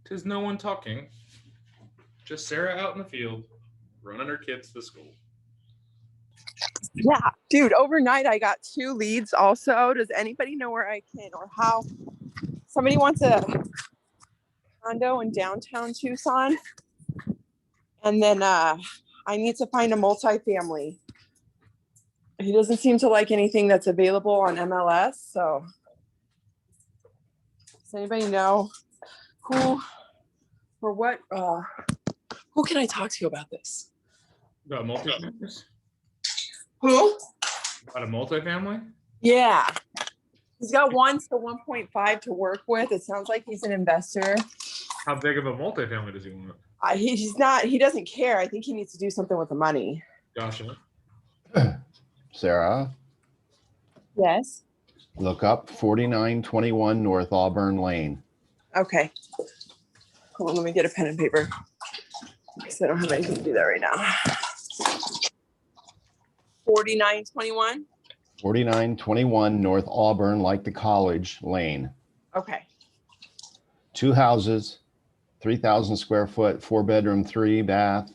'Tis no one talking. Just Sarah out in the field, running her kids to school. Yeah, dude, overnight I got 2 leads also. Does anybody know where I can or how? Somebody wants a condo in downtown Tucson. And then I need to find a multifamily. He doesn't seem to like anything that's available on MLS. So does anybody know who or what? Who can I talk to about this? About multifamilies? Who? About a multifamily? Yeah. He's got 1 to 1.5 to work with. It sounds like he's an investor. How big of a multifamily does he want? He's not, he doesn't care. I think he needs to do something with the money. Gotcha. Sarah, Yes. look up 4921 North Auburn Lane. Okay. Hold on, let me get a pen and paper. Because I don't have anything to do that right now. 4921. 4921 North Auburn, like the college, Lane. Okay. 2 houses, 3,000 square foot, 4-bedroom, 3-bath.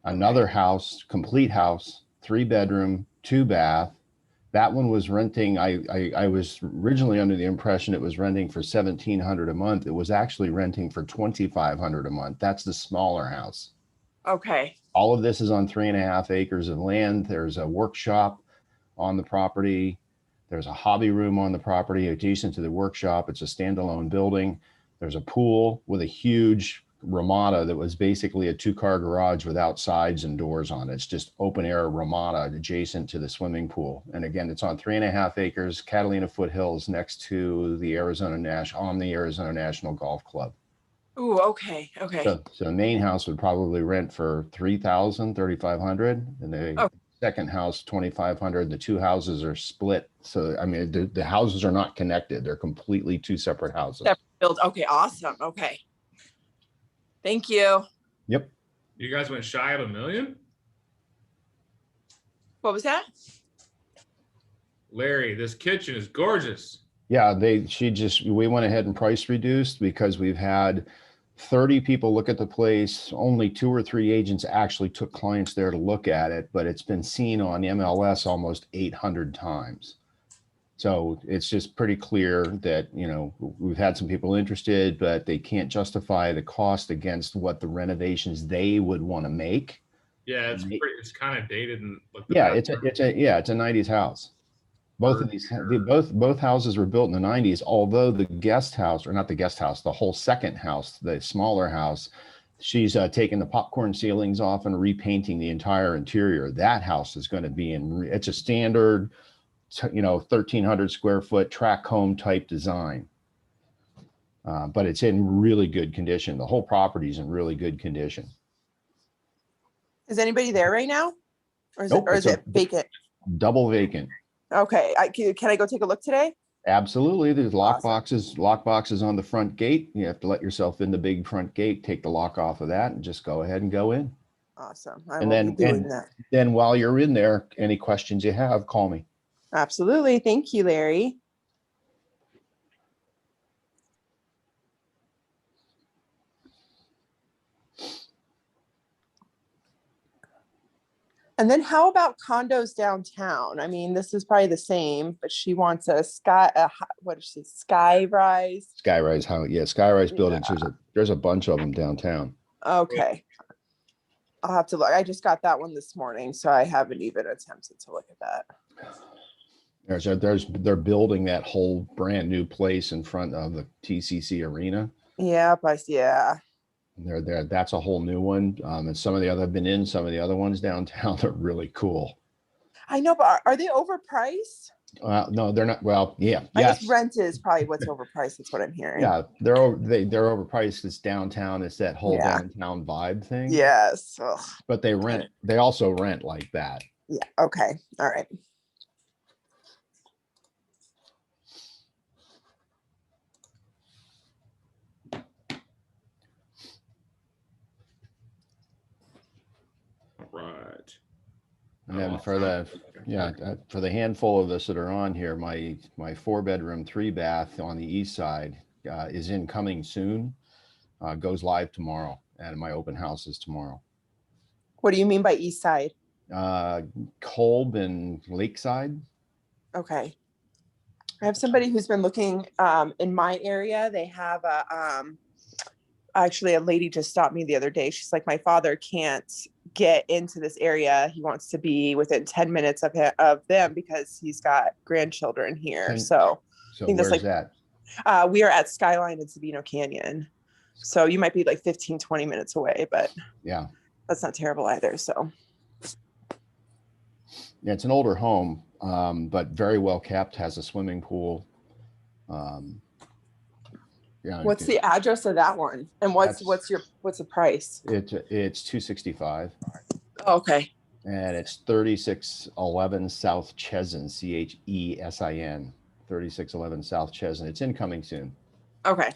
Another house, complete house, 3-bedroom, 2-bath. That one was renting. I was originally under the impression it was renting for $1,700 a month. It was actually renting for $2,500 a month. That's the smaller house. Okay. All of this is on 3.5 acres of land. There's a workshop on the property. There's a hobby room on the property adjacent to the workshop. It's a standalone building. There's a pool with a huge ramada that was basically a 2-car garage without sides and doors on it. It's just open air ramada adjacent to the swimming pool. And again, it's on 3.5 acres, Catalina foothills, next to the Arizona National Golf Club. Ooh, okay. Okay. So the main house would probably rent for $3,000, $3,500, and the second house $2,500. The 2 houses are split. So I mean, the houses are not connected. They're completely 2 separate houses. Separate build. Okay, awesome. Okay. Thank you. Yep. You guys went shy of $1 million? What was that? Larry, this kitchen is gorgeous. Yeah, we went ahead and price reduced because we've had 30 people look at the place. Only 2 or 3 agents actually took clients there to look at it, but it's been seen on MLS almost 800 times. So it's just pretty clear that, we've had some people interested, but they can't justify the cost against what the renovations they would want to make. Yeah, it's kind of dated and it's a 90s house. Both of these, both houses were built in the 90s, although the guest house, or not the guest house, the whole second house, the smaller house, she's taking the popcorn ceilings off and repainting the entire interior. That house is going to be it's a standard, 1,300 square foot track home type design. But it's in really good condition. The whole property is in really good condition. Is anybody there right now? Or is, Nope, it, or is it vacant? Double vacant. Okay. Can I go take a look today? Absolutely. There's lock boxes on the front gate. You have to let yourself in the big front gate, take the lock off of that, and just go ahead and go in. Awesome. Then while you're in there, any questions you have, call me. Absolutely. Thank you, Larry. And then how about condos downtown? I mean, this is probably the same, but she wants a skyrise? Skyrise buildings. There's a bunch of them downtown. Okay. I'll have to look. I just got that one this morning, so I haven't even attempted to look at that. They're building that whole brand new place in front of the TCC arena. Yeah. They're there. That's a whole new one. And I've been in some of the other ones downtown. They're really cool. I know, but are they overpriced? No, they're not. Well, yeah. I guess rent is probably what's overpriced. That's what I'm hearing. Yeah, they're overpriced. It's downtown. It's that whole downtown vibe thing. Yes. Ugh. But they rent. They also rent like that. Yeah. Okay. All right. Right. And then for the handful of us that are on here, my 4-bedroom, 3-bath on the east side is incoming soon. goes live tomorrow, and my open house is tomorrow. What do you mean by east side? Kolb and Lakeside. Okay. I have somebody who's been looking in my area. They have actually a lady just stopped me the other day. She's like, my father can't get into this area. He wants to be within 10 minutes of them because he's got grandchildren here. So So I think where's that's that? We are at Skyline in Sabino Canyon. So you might be like 15, 20 minutes away, but Yeah. that's not terrible either. So Yeah, it's an older home, but very well kept, has a swimming pool. Yeah. what's the address of that one? And what's the price? It's 265. Oh, okay. And it's 3611 South Chesin, Chesin, 3611 South Chesin. It's incoming soon. Okay.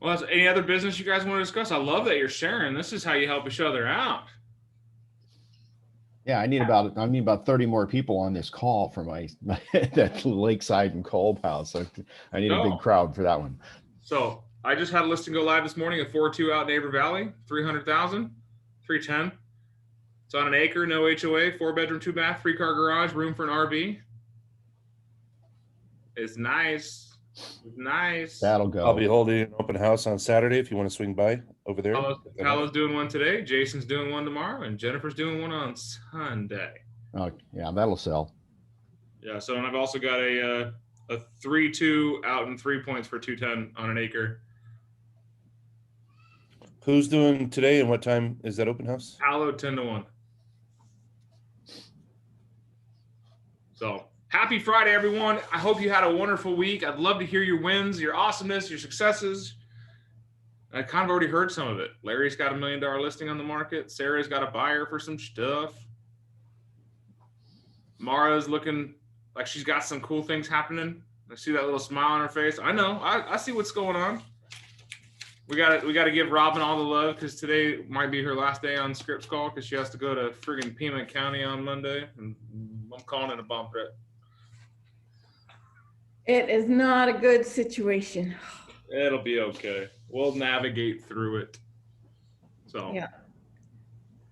Well, that's any other business you guys want to discuss? I love that you're sharing. This is how you help each other out. Yeah, I need about 30 more people on this call for my that Lakeside and Kolb house. I need a big crowd for that one. So I just had a listing go live this morning, a 4.2 out Neighbor Valley, 300,000, 310. It's on an acre, no HOA, 4-bedroom, 2-bath, 3-car garage, room for an RV. It's nice. It's nice. That'll go. I'll be holding an open house on Saturday if you want to swing by over there. Paolo's doing one today. Jason's doing one tomorrow, and Jennifer's doing one on Sunday. Oh, yeah, that'll sell. Yeah. So, and I've also got a 3.2 out in 3 points for 210 on an acre. Who's doing today and what time is that open house? Paolo 10-1. So happy Friday, everyone. I hope you had a wonderful week. I'd love to hear your wins, your awesomeness, your successes. I kind of already heard some of it. Larry's got $1 million listing on the market. Sarah's got a buyer for some stuff. Mara's looking like she's got some cool things happening. I see that little smile on her face. I know. I see what's going on. We got to give Robin all the love because today might be her last day on Scripps call because she has to go to friggin' Pima County on Monday, and I'm calling it a bump it. It is not a good situation. It'll be okay. We'll navigate through it. So Yeah.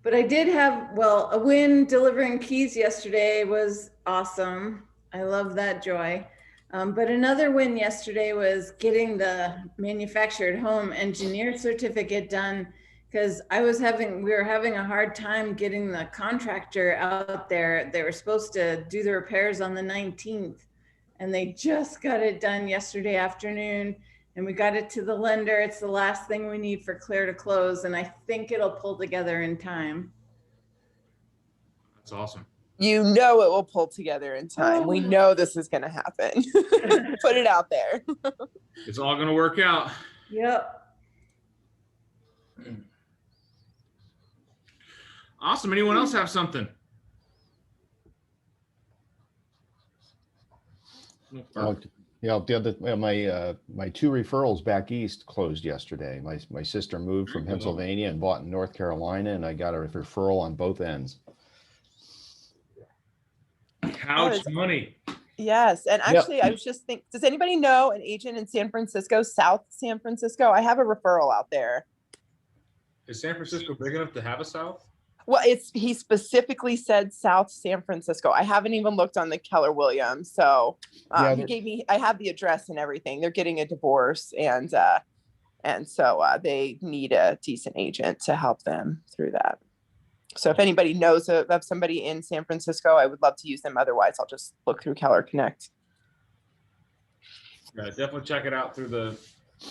But I did have, a win delivering keys yesterday was awesome. I love that joy. But another win yesterday was getting the manufactured home engineer certificate done because we were having a hard time getting the contractor out there. They were supposed to do the repairs on the 19th and they just got it done yesterday afternoon and we got it to the lender. It's the last thing we need for clear to close. And I think it'll pull together in time. that's awesome. You know it will pull together in time. We know this is going to happen. Put it out there. It's all going to work out. Yep. Awesome. Anyone else have something? Yeah, my 2 referrals back east closed yesterday. My sister moved from Pennsylvania and bought in North Carolina, and I got a referral on both ends. Couch money. Yes. And actually, I was just thinking, does anybody know an agent in San Francisco, South San Francisco? I have a referral out there. Is San Francisco big enough to have a South? Well, he specifically said South San Francisco. I haven't even looked on the Keller Williams. So I have the address and everything. They're getting a divorce and so they need a decent agent to help them through that. So if anybody knows of somebody in San Francisco, I would love to use them. Otherwise, I'll just look through Keller Connect. Yeah, definitely check it out through the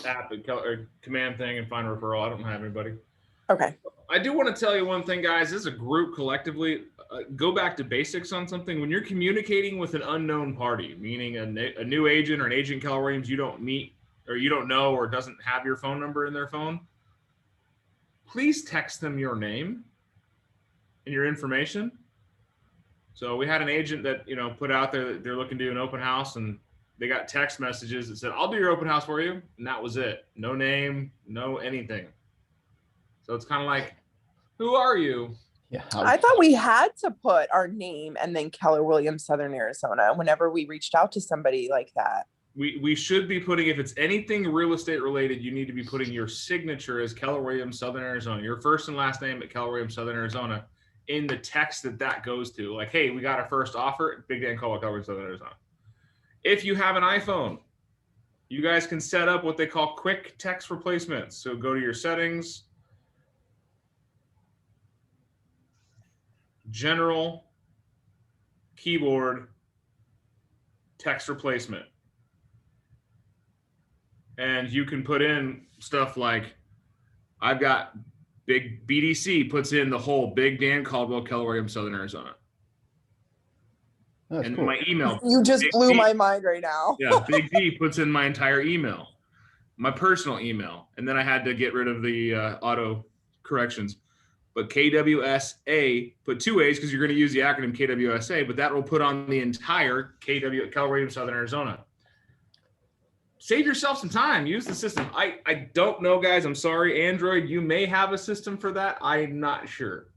app or command thing and find a referral. I don't have anybody. Okay. I do want to tell you one thing, guys. As a group collectively, go back to basics on something. When you're communicating with an unknown party, meaning a new agent or an agent Keller Williams you don't meet or you don't know or doesn't have your phone number in their phone, please text them your name and your information. So we had an agent that, put out there that they're looking to do an open house and they got text messages that said, I'll do your open house for you. And that was it. No name, no anything. So it's kind of like, who are you? Yeah. I thought we had to put our name and then Keller Williams, Southern Arizona, whenever we reached out to somebody like that. We should be putting, if it's anything real estate related, you need to be putting your signature as Keller Williams, Southern Arizona, your first and last name at Keller Williams, Southern Arizona, in the text that goes to. Like, hey, we got our first offer, Big Dan call Keller Williams, Southern Arizona. If you have an iPhone, you guys can set up what they call quick text replacements. So go to your settings, general, keyboard, text replacement. And you can put in stuff like, I've got Big BDC puts in the whole Big Dan Caldwell, Keller Williams, Southern Arizona. That's And cool. my email. You just Big blew D, my mind right now. Yeah, Big D puts in my entire email, my personal email. And then I had to get rid of the auto corrections. But KWSA, put 2 A's because you're going to use the acronym KWSA, but that will put on the entire Keller Williams, Southern Arizona. Save yourself some time. Use the system. I don't know, guys. I'm sorry. Android, you may have a system for that. I'm not sure.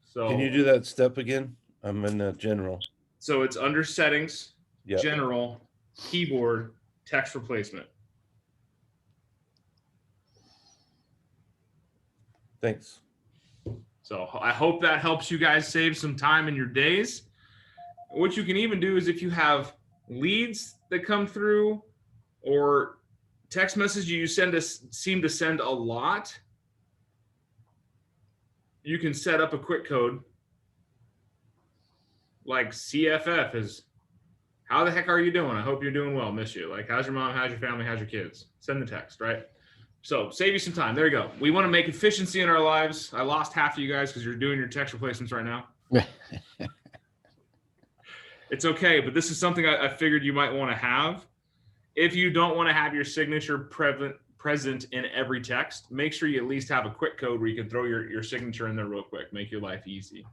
So Can you do that step again? I'm in general. So it's under settings, Yep. general, keyboard, text replacement. Thanks. So I hope that helps you guys save some time in your days. What you can even do is if you have leads that come through or text messages you seem to send a lot, you can set up a quick code like CFF is, how the heck are you doing? I hope you're doing well. Miss you. Like, how's your mom? How's your family? How's your kids? Send the text, right? So save you some time. There you go. We want to make efficiency in our lives. I lost half of you guys because you're doing your text replacements right now. It's okay, but this is something I figured you might want to have. If you don't want to have your signature present in every text, make sure you at least have a quick code where you can throw your signature in there real quick, make your life easy.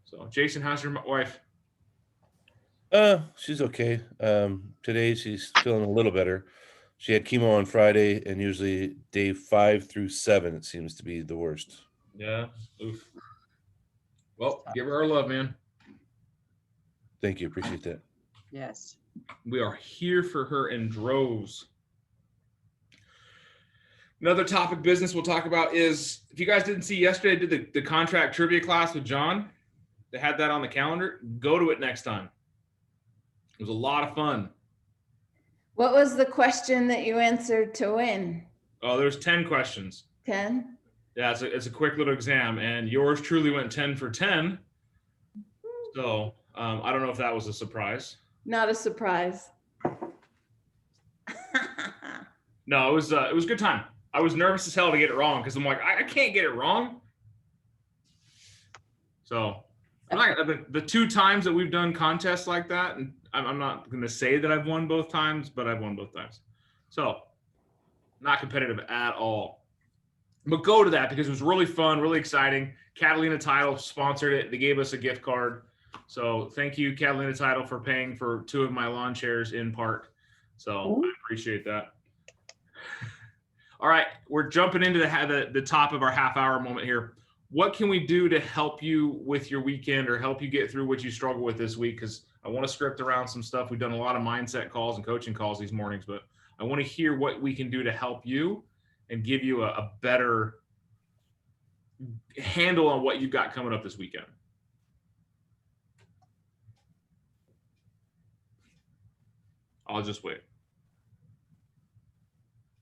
So, Jason, how's your wife? She's okay. Today she's feeling a little better. She had chemo on Friday, and usually day 5 through 7, it seems to be the worst. Yeah. Oof. Well, give her our love, man. Thank you. Appreciate that. Yes. We are here for her in droves. Another topic business we'll talk about is, if you guys didn't see yesterday, I did the contract trivia class with John. They had that on the calendar. Go to it next time. It was a lot of fun. What was the question that you answered to win? Oh, there's 10 questions. 10? Yeah, it's a quick little exam, and yours truly went 10 for 10. So I don't know if that was a surprise. Not a surprise. No, it was a good time. I was nervous as hell to get it wrong because I'm like, I can't get it wrong. So I'm not, the 2 times that we've done contests like that, and I'm not going to say that I've won both times, but I've won both times. So not competitive at all. But go to that because it was really fun, really exciting. Catalina Title sponsored it. They gave us a gift card. So thank you, Catalina Title, for paying for 2 of my lawn chairs in part. So I appreciate that. All right, we're jumping into the top of our half-hour moment here. What can we do to help you with your weekend or help you get through what you struggle with this week? Because I want to script around some stuff. We've done a lot of mindset calls and coaching calls these mornings, but I want to hear what we can do to help you and give you a better handle on what you've got coming up this weekend. I'll just wait.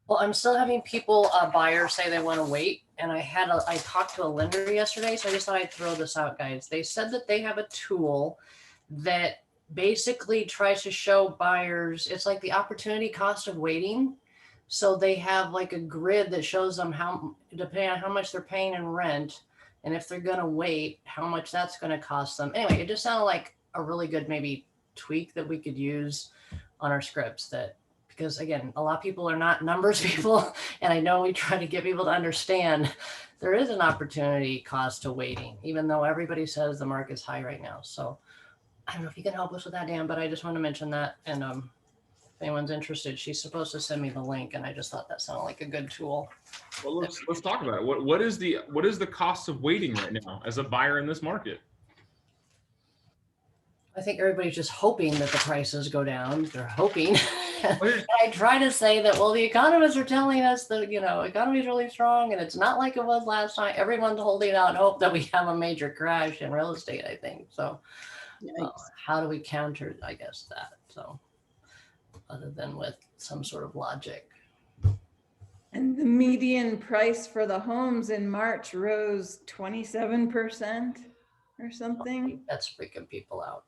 Well, I'm still having people, buyers say they want to wait. And I talked to a lender yesterday, so I just thought I'd throw this out, guys. They said that they have a tool that basically tries to show buyers, it's like the opportunity cost of waiting. So they have like a grid that shows them how, depending on how much they're paying in rent, and if they're going to wait, how much that's going to cost them. Anyway, it just sounded like a really good maybe tweak that we could use on our scripts, that because again, a lot of people are not numbers people. And I know we try to get people to understand there is an opportunity cost to waiting, even though everybody says the market's high right now. So I don't know if you can help us with that, Dan, but I just want to mention that. And If anyone's interested, she's supposed to send me the link, and I just thought that sounded like a good tool. Well, let's talk about it. What is the cost of waiting right now as a buyer in this market? I think everybody's just hoping that the prices go down. They're hoping. I try to say that, well, the economists are telling us that, economy is really strong and it's not like it was last time. Everyone's holding out hope that we have a major crash in real estate, I think. So how do we counter, I guess, that? So other than with some sort of logic. And the median price for the homes in March rose 27% or something. That's freaking people out.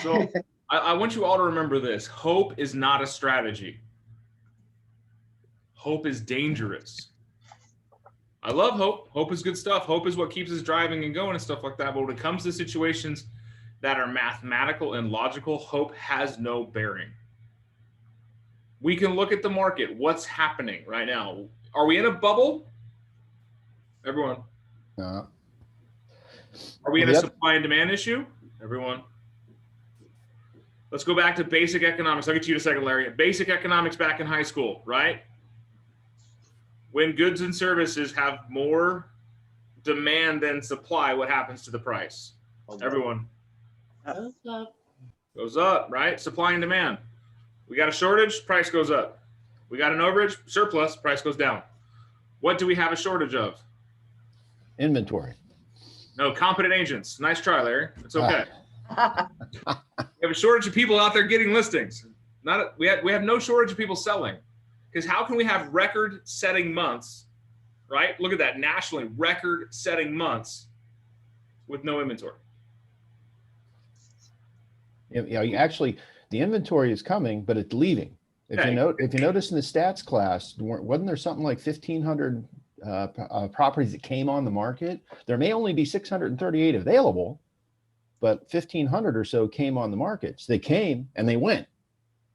So I want you all to remember this. Hope is not a strategy. Hope is dangerous. I love hope. Hope is good stuff. Hope is what keeps us driving and going and stuff like that. But when it comes to situations that are mathematical and logical, hope has no bearing. We can look at the market. What's happening right now? Are we in a bubble? Everyone. No. Are we in a supply and demand issue? Everyone. Let's go back to basic economics. I'll get to you in a second, Larry. Basic economics back in high school, right? When goods and services have more demand than supply, what happens to the price? Everyone. Goes up. Goes up, right? Supply and demand. We got a shortage, price goes up. We got an overage, surplus, price goes down. What do we have a shortage of? Inventory. No, competent agents. Nice try, Larry. It's okay. We have a shortage of people out there getting listings. We have no shortage of people selling. Because how can we have record-setting months, right? Look at that, nationally, record-setting months with no inventory. You actually, the inventory is coming, but it's leaving. If you notice in the stats class, wasn't there something like 1,500 properties that came on the market? There may only be 638 available, but 1,500 or so came on the market. So they came and they went.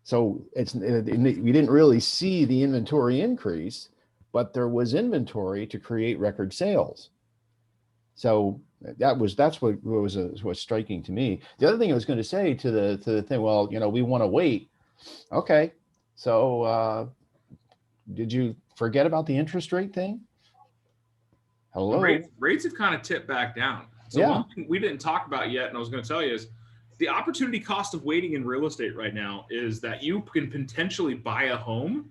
So we didn't really see the inventory increase, but there was inventory to create record sales. So that's what was striking to me. The other thing I was going to say to the thing, well, we want to wait. Okay, so did you forget about the interest rate thing? Hello. Rates have kind of tipped back down. So one thing we didn't talk about yet, and I was going to tell you is the opportunity cost of waiting in real estate right now is that you can potentially buy a home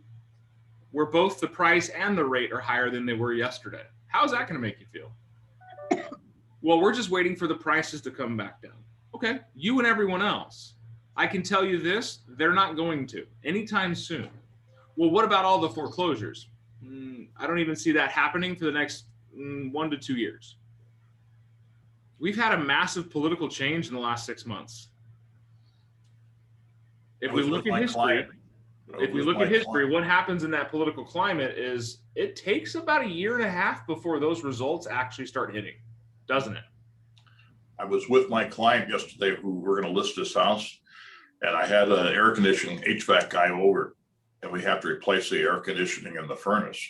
where both the price and the rate are higher than they were yesterday. How's that going to make you feel? Well, we're just waiting for the prices to come back down. Okay, you and everyone else. I can tell you this, they're not going to anytime soon. Well, what about all the foreclosures? I don't even see that happening for the next 1 to 2 years. We've had a massive political change in the last 6 months. If we look at history, what happens in that political climate is it takes about 1.5 years before those results actually start hitting, doesn't it? I was with my client yesterday who we're going to list this house, and I had an air conditioning HVAC guy over, and we have to replace the air conditioning in the furnace.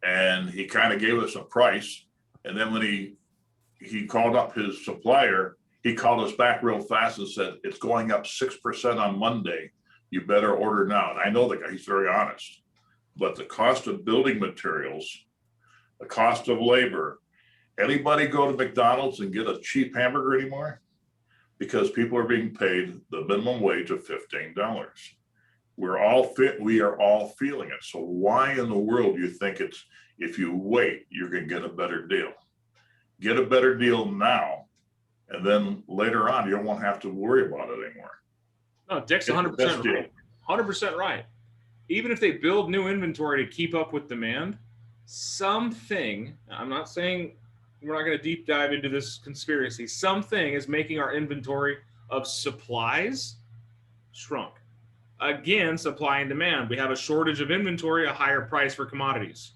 And he kind of gave us a price, and then when he called up his supplier, he called us back real fast and said, it's going up 6% on Monday. You better order now. And I know the guy, he's very honest, but the cost of building materials, the cost of labor, anybody go to McDonald's and get a cheap hamburger anymore? Because people are being paid the minimum wage of $15. We are all feeling it. So why in the world do you think it's, if you wait, you're going to get a better deal? Get a better deal now, and then later on, you won't have to worry about it anymore. No, Dick's 100% right. 100% right. Even if they build new inventory to keep up with demand, something, I'm not saying we're not going to deep dive into this conspiracy, something is making our inventory of supplies shrunk. Again, supply and demand. We have a shortage of inventory, a higher price for commodities.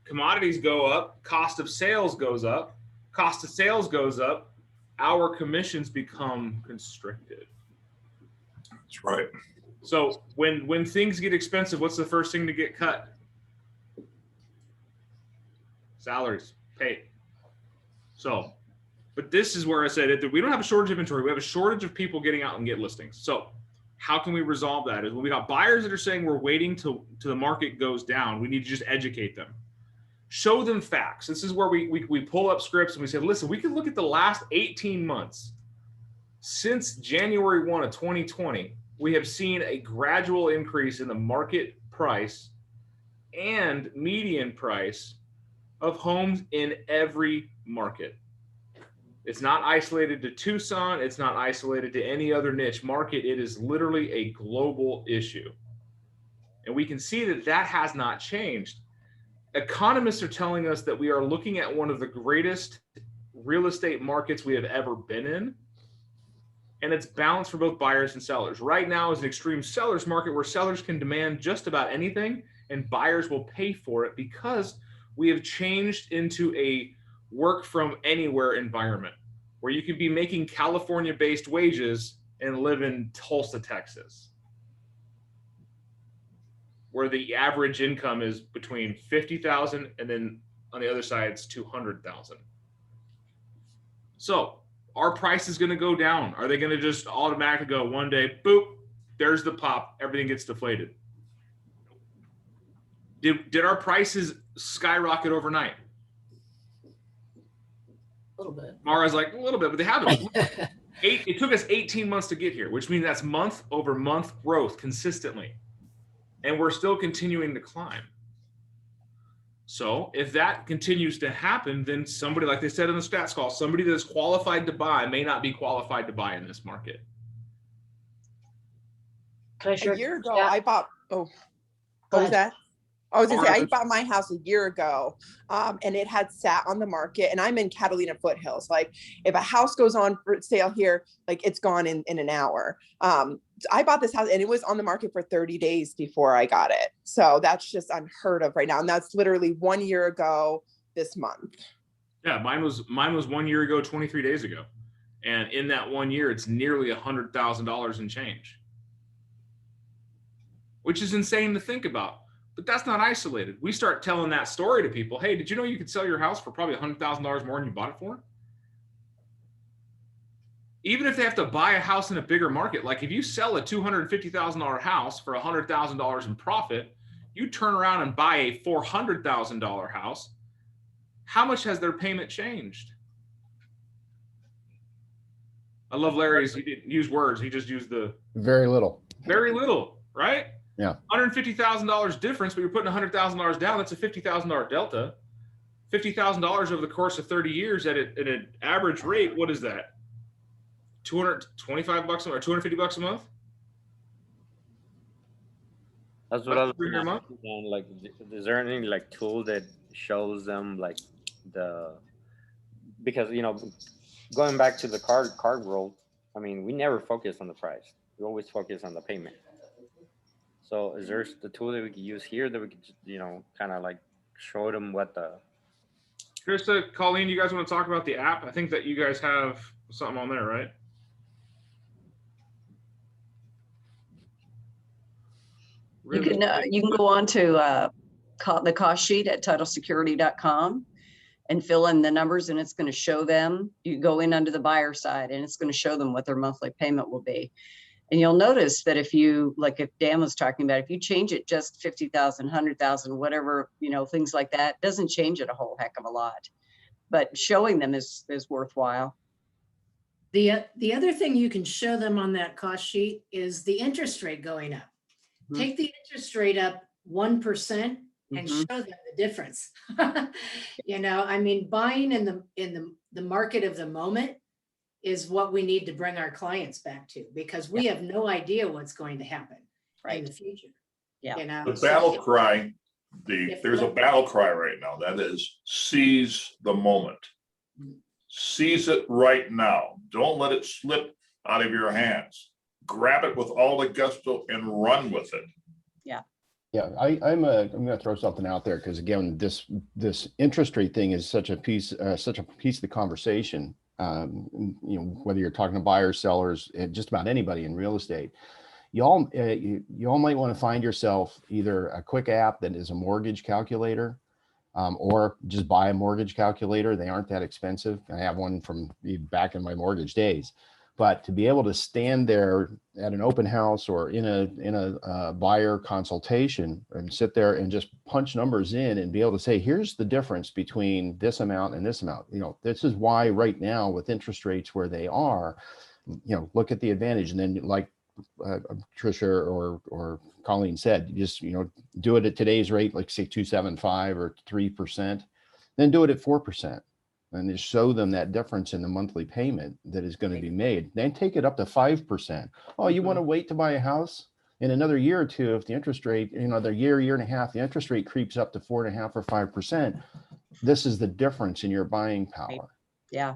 Commodities go up, cost of sales goes up, cost of sales goes up, our commissions become constricted. That's right. So when things get expensive, what's the first thing to get cut? Salaries, pay. So, but this is where I said that we don't have a shortage of inventory. We have a shortage of people getting out and get listings. So How can we resolve that? Is when we got buyers that are saying we're waiting till the market goes down, we need to just educate them. Show them facts. This is where we pull up scripts and we say, listen, we can look at the last 18 months. Since January 1 of 2020, we have seen a gradual increase in the market price and median price of homes in every market. It's not isolated to Tucson. It's not isolated to any other niche market. It is literally a global issue. And we can see that that has not changed. Economists are telling us that we are looking at one of the greatest real estate markets we have ever been in. And it's balanced for both buyers and sellers. Right now is an extreme seller's market where sellers can demand just about anything and buyers will pay for it because we have changed into a work from anywhere environment where you can be making California-based wages and live in Tulsa, Texas, where the average income is between 50,000 and then on the other side it's 200,000. So our price is going to go down. Are they going to just automatically go one day, boop, there's the pop, everything gets deflated? Did our prices skyrocket overnight? A little bit. Mara's like, a little bit, but they haven't. It took us 18 months to get here, which means that's month over month growth consistently. And we're still continuing to climb. So if that continues to happen, then somebody, like they said in the stats call, somebody that is qualified to buy may not be qualified to buy in this market. Can I share? A year ago, Yeah. I bought, Go what was ahead. that? I was gonna say, I Ours- bought my house a year ago, and it had sat on the market, and I'm in Catalina foothills. Like if a house goes on for sale here, like it's gone in an hour. I bought this house and it was on the market for 30 days before I got it. So that's just unheard of right now. And that's literally 1 year ago this month. Yeah, mine was 1 year ago, 23 days ago. And in that 1 year, it's nearly $100,000 in change, which is insane to think about. But that's not isolated. We start telling that story to people. Hey, did you know you could sell your house for probably $100,000 more than you bought it for? Even if they have to buy a house in a bigger market, like if you sell a $250,000 house for $100,000 in profit, you turn around and buy a $400,000 house. How much has their payment changed? I love Larry's. He didn't use words. He just used the Very little. very little, right? Yeah. $150,000 difference, but you're putting $100,000 down. That's a $50,000 delta. $50,000 over the course of 30 years at an average rate. What is that? $225 a month or $250 a month? That's what I was $300 a gonna month? ask, Dan, like, is there any like tool that shows them like because going back to the card world, I mean, we never focus on the price. We always focus on the payment. So is there the tool that we could use here that we could, kind of like show them what the... Krista, Colleen, you guys want to talk about the app? I think that you guys have something on there, right? You can go on to the cost sheet at titlesecurity.com and fill in the numbers, and it's going to show them. You go in under the buyer side and it's going to show them what their monthly payment will be. And you'll notice that if you, like if Dan was talking about, if you change it just 50,000, 100,000, whatever, things like that, doesn't change it a whole heck of a lot. But showing them is worthwhile. The other thing you can show them on that cost sheet is the interest rate going up. Mhm. Take the interest rate up 1% and Mhm. show them the difference. I mean, buying in the market of the moment is what we need to bring our clients back to, because we have no idea what's going to happen in the future. Yeah. The battle cry, there's a battle cry right now. That is seize the moment. Seize it right now. Don't let it slip out of your hands. Grab it with all the gusto and run with it. Yeah, I'm going to throw something out there because again, this interest rate thing is such a piece of the conversation. Whether you're talking to buyers, sellers, just about anybody in real estate, you all might want to find yourself either a quick app that is a mortgage calculator, or just buy a mortgage calculator. They aren't that expensive. I have one from back in my mortgage days. But to be able to stand there at an open house or in a buyer consultation and sit there and just punch numbers in and be able to say, here's the difference between this amount and this amount. This is why right now with interest rates where they are, look at the advantage. And then like Tricia or Colleen said, you just, do it at today's rate, like say 2.75 or 3%, then do it at 4%. And just show them that difference in the monthly payment that is going to be made. Then take it up to 5%. Oh, you want to wait to buy a house? In another year or two, if the interest rate, another year and a half, the interest rate creeps up to 4.5 or 5%. This is the difference in your buying power. Yeah.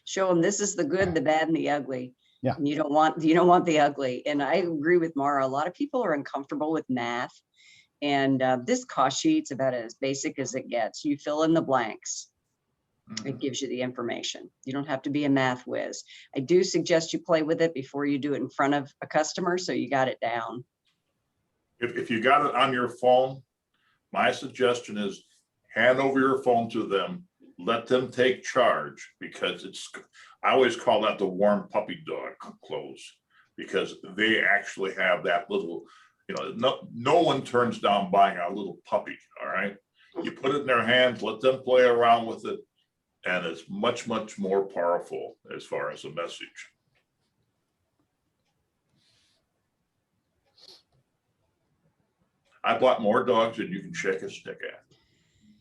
Show them this is the good, the bad, and the ugly. Yeah. And you don't want the ugly. And I agree with Mara. A lot of people are uncomfortable with math. And this cost sheet's about as basic as it gets. You fill in the blanks. It gives you the information. You don't have to be a math whiz. I do suggest you play with it before you do it in front of a customer, so you got it down. If you got it on your phone, my suggestion is hand over your phone to them, let them take charge, because I always call that the warm puppy dog close, because they actually have that little, no one turns down buying a little puppy, all right? You put it in their hands, let them play around with it, and it's much, much more powerful as far as a message. I bought more dogs than you can shake a stick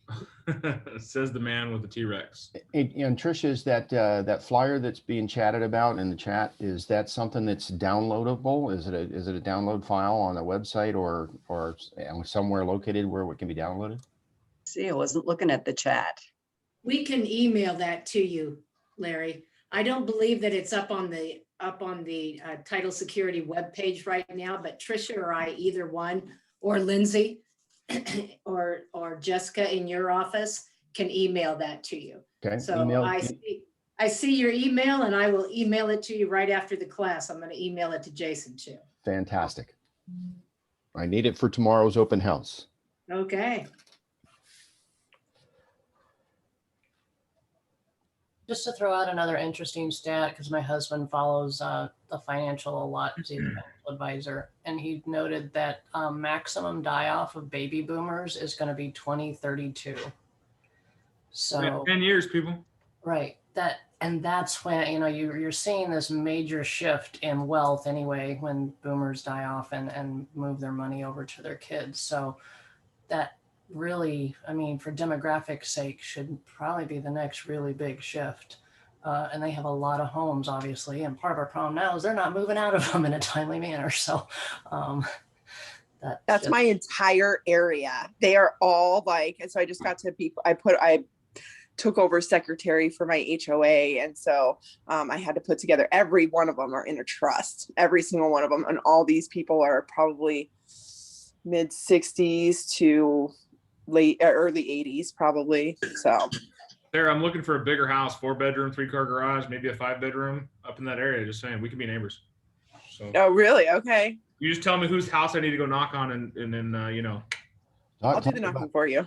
at. Says the man with the T-Rex. And Tricia, is that flyer that's being chatted about in the chat, is that something that's downloadable? Is it a download file on a website or somewhere located where it can be downloaded? See, I wasn't looking at the chat. We can email that to you, Larry. I don't believe that it's up on the Title Security webpage right now, but Tricia or I, either one, or Lindsay or Jessica in your office can email that to you. Okay. So I see your email, and I will email it to you right after the class. I'm going to email it to Jason too. Fantastic. I need it for tomorrow's open house. Okay. Just to throw out another interesting stat, because my husband follows the financial a lot, because he's a financial advisor, and he noted that maximum die-off of baby boomers is going to be 2032. So 10 years, people. Right. That's when, you're seeing this major shift in wealth anyway, when boomers die off and move their money over to their kids. So that really, for demographic sake, should probably be the next really big shift. And they have a lot of homes, obviously. And part of our problem now is they're not moving out of them in a timely manner. So that's my entire area. They are all like, and so I just got to people, I took over secretary for my HOA. And so I had to put together, every one of them are in a trust, every single one of them. And all these people are probably mid 60s to early 80s, probably. So Sarah, I'm looking for a bigger house, 4-bedroom, 3-car garage, maybe a 5-bedroom up in that area. Just saying, we can be neighbors. So. Oh, really? Okay. You just tell me whose house I need to go knock on, and then I'll do the knocking for you.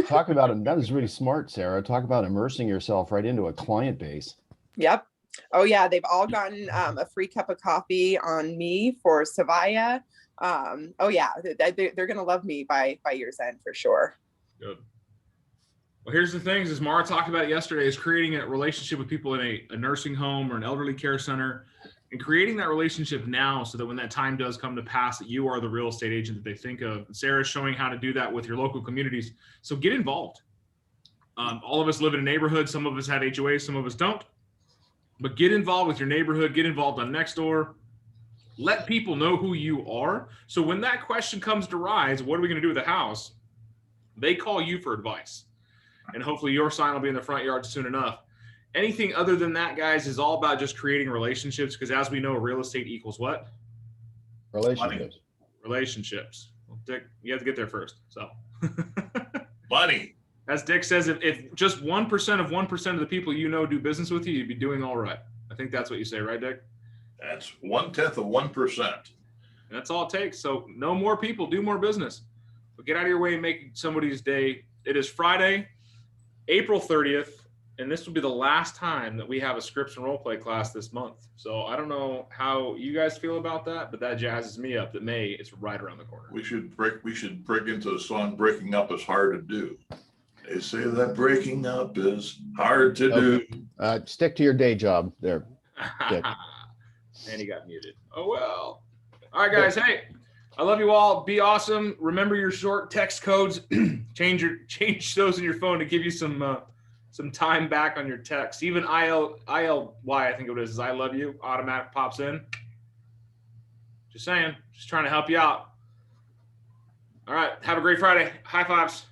Talk about it. That is really smart, Sarah. Talk about immersing yourself right into a client base. Yep. Oh yeah, they've all gotten a free cup of coffee on me for Savaya. Oh yeah, they're gonna love me by year's end for sure. Good. Well, here's the things, as Mara talked about yesterday, is creating a relationship with people in a nursing home or an elderly care center, and creating that relationship now so that when that time does come to pass, that you are the real estate agent that they think of. And Sarah's showing how to do that with your local communities. So get involved. All of us live in a neighborhood. Some of us have HOAs, some of us don't. But get involved with your neighborhood. Get involved on Nextdoor. Let people know who you are. So when that question comes to rise, what are we going to do with the house? They call you for advice. And hopefully your sign will be in the front yard soon enough. Anything other than that, guys, is all about just creating relationships, because as we know, real estate equals what? Relationships. Relationships. Well, Dick, you have to get there first. So Money. As Dick says, if just 1% of 1% of the people you know do business with you, you'd be doing all right. I think that's what you say, right, Dick? That's 1/10 of 1%. That's all it takes. So no more people, do more business. But get out of your way and make somebody's day. It is Friday, April 30th. and this will be the last time that we have a scripts and role play class this month. So I don't know how you guys feel about that, but that jazzes me up that May is right around the corner. We should break into the song "Breaking Up Is Hard to Do." They say that breaking up is hard to do. Stick to your day job there. Dick. And he got muted. Oh well. All right, guys. Hey, I love you all. Be awesome. Remember your short text codes. change those in your phone to give you some time back on your text. Even ILY, I think it is I love you. Automatic pops in. Just saying. Just trying to help you out. All right. Have a great Friday. High fives.